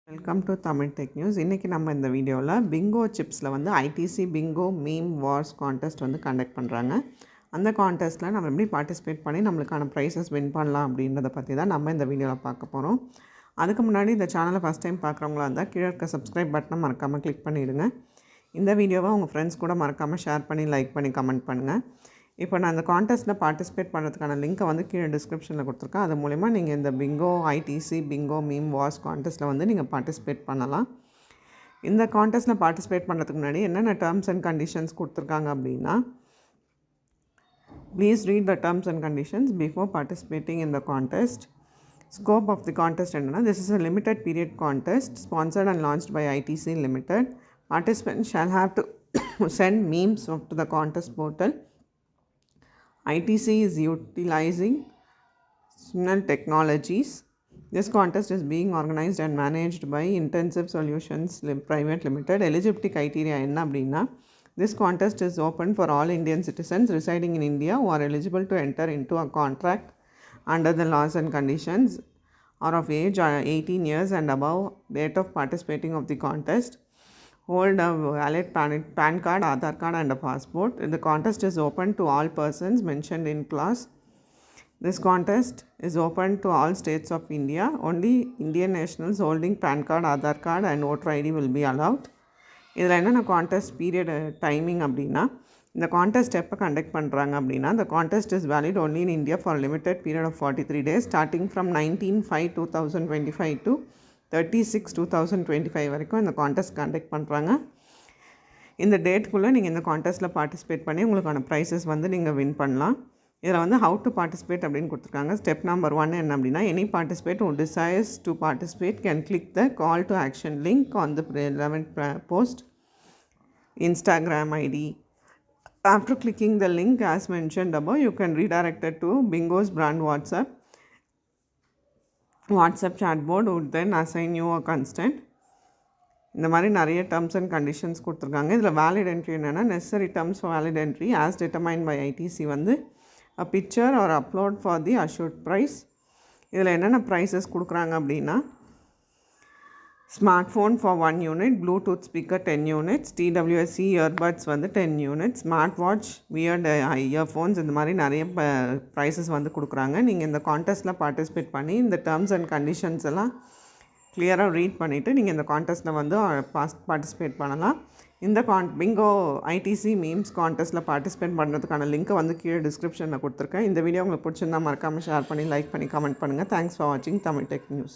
Welcome to Tamil tech news. இன்றைக்கி நம்ம இந்த வீடியோவில் பிங்கோ சிப்ஸில் வந்து ITC Bingo meme wars contest வந்து கண்டக்ட் பண்ணுறாங்க. அந்த கான்டெஸ்ட்டில் நம்ம எப்படி பார்ட்டிசிபேட் பண்ணி நம்மளுக்கான ப்ரைஸஸ் வின் பண்ணலாம் அப்படின்றத பற்றி தான் நம்ம இந்த வீடியோவில் பார்க்க போகிறோம். அதுக்கு முன்னாடி இந்த சேனலை ஃபஸ்ட் டைம் பார்க்குறவங்களா இருந்தால் கீழே இருக்க சப்ஸ்கிரைப் பட்டனை மறக்காமல் கிளிக் பண்ணிவிடுங்க. இந்த வீடியோவை உங்கள் ஃப்ரெண்ட்ஸ் கூட மறக்காமல் ஷேர் பண்ணி லைக் பண்ணி கமெண்ட் பண்ணுங்கள். இப்போ நான் அந்த கான்டெஸ்ட்டில் பார்ட்டிசிபேட் பண்ணுறதுக்கான லிங்க்கை வந்து கீழே டிஸ்கிரிப்ஷனில் கொடுத்துருக்கேன். அது மூலிமா நீங்கள் இந்த Bingo ITC Bingo meme wars கான்டெஸ்ட்டில் வந்து நீங்கள் பார்ட்டிசிபேட் பண்ணலாம். இந்த கான்டெஸ்ட்டில் பார்ட்டிசிபேட் பண்ணுறதுக்கு முன்னாடி என்னென்ன டேர்ம்ஸ் அண்ட் கண்டிஷன்ஸ் கொடுத்துருக்காங்க அப்படின்னா, please read the terms and conditions before participating in the contest. Scope of the contest என்னென்னா, this is a limited period contest sponsored and launched by ITC limited. Participants shall have to send memes to the contest portal. ITC is utilizing Signal Technologies. This contest is being organized and managed by Intensive Solutions Private Limited. Eligibility criteria enna appadina, this contest is open for all Indian citizens residing in India who are eligible to enter into a contract under the laws and conditions, are of age 18 years and above, date of participating of the contest, hold a valid PAN card, Aadhaar card and a passport. The contest is open to all persons mentioned in clause. This contest is open to all states of India. Only Indian nationals holding PAN card, Aadhaar card and voter ID will be allowed. இதில் என்னென்ன contest period timing அப்படின்னா, இந்த contest எப்போ conduct பண்ணுறாங்க அப்படின்னா, the contest is valid only in India for a limited period of 43 days starting from 19/5/2025 to 36/2025 வரைக்கும் இந்த contest conduct பண்ணுறாங்க. இந்த டேட்டுக்குள்ளே நீங்கள் இந்த கான்டெஸ்ட்டில் பார்ட்டிசிபேட் பண்ணி உங்களுக்கான ப்ரைஸஸ் வந்து நீங்கள் வின் பண்ணலாம். இதில் வந்து ஹவு டு பார்ட்டிசிபேட் அப்படின்னு கொடுத்துருக்காங்க. ஸ்டெப் நம்பர் 1 என்ன அப்படின்னா, any participate who desires to participate can click the call to action link on the relevant post Instagram ID. After clicking the link as mentioned above, you can redirect it to Bingo's brand WhatsApp chatbot would then assign you a constant. இந்த மாதிரி நிறைய terms and conditions கொடுத்துருக்காங்க. இதில் valid entry என்னென்னா, necessary terms for valid entry as determine by ITC வந்து a picture or upload for the assured prize. இதில் என்னென்ன prizes கொடுக்குறாங்க அப்படின்னா, smart phone for 1 unit, bluetooth speaker 10 units, TWSC earbuds வந்து 10 units, smart watch, wired earphones, இந்த மாதிரி நிறைய prices வந்து கொடுக்குறாங்க. நீங்கள் இந்த கான்டெஸ்ட்டில் பார்ட்டிசிபேட் பண்ணி இந்த டேர்ம்ஸ் அண்ட் கண்டிஷன்ஸ் எல்லாம் கிளியராக ரீட் பண்ணிவிட்டு நீங்கள் இந்த கான்டெஸ்ட்டில் வந்து பார்ட்டிசிபேட் பண்ணலாம். இந்த பிங்கோ ஐடிசி மீம்ஸ் கான்டெஸ்ட்டில் பார்ட்டிசிபேட் பண்ணுறதுக்கான லிங்க்கை வந்து கீழே டிஸ்கிரிப்ஷனில் கொடுத்துருக்கேன். இந்த வீடியோ உங்களுக்கு பிடிச்சிருந்தா மறக்காமல் ஷேர் பண்ணி லைக் பண்ணி கமெண்ட் பண்ணுங்கள். தேங்க்ஸ் ஃபார் வாட்சிங் தமிழ் டெக் நியூஸ்.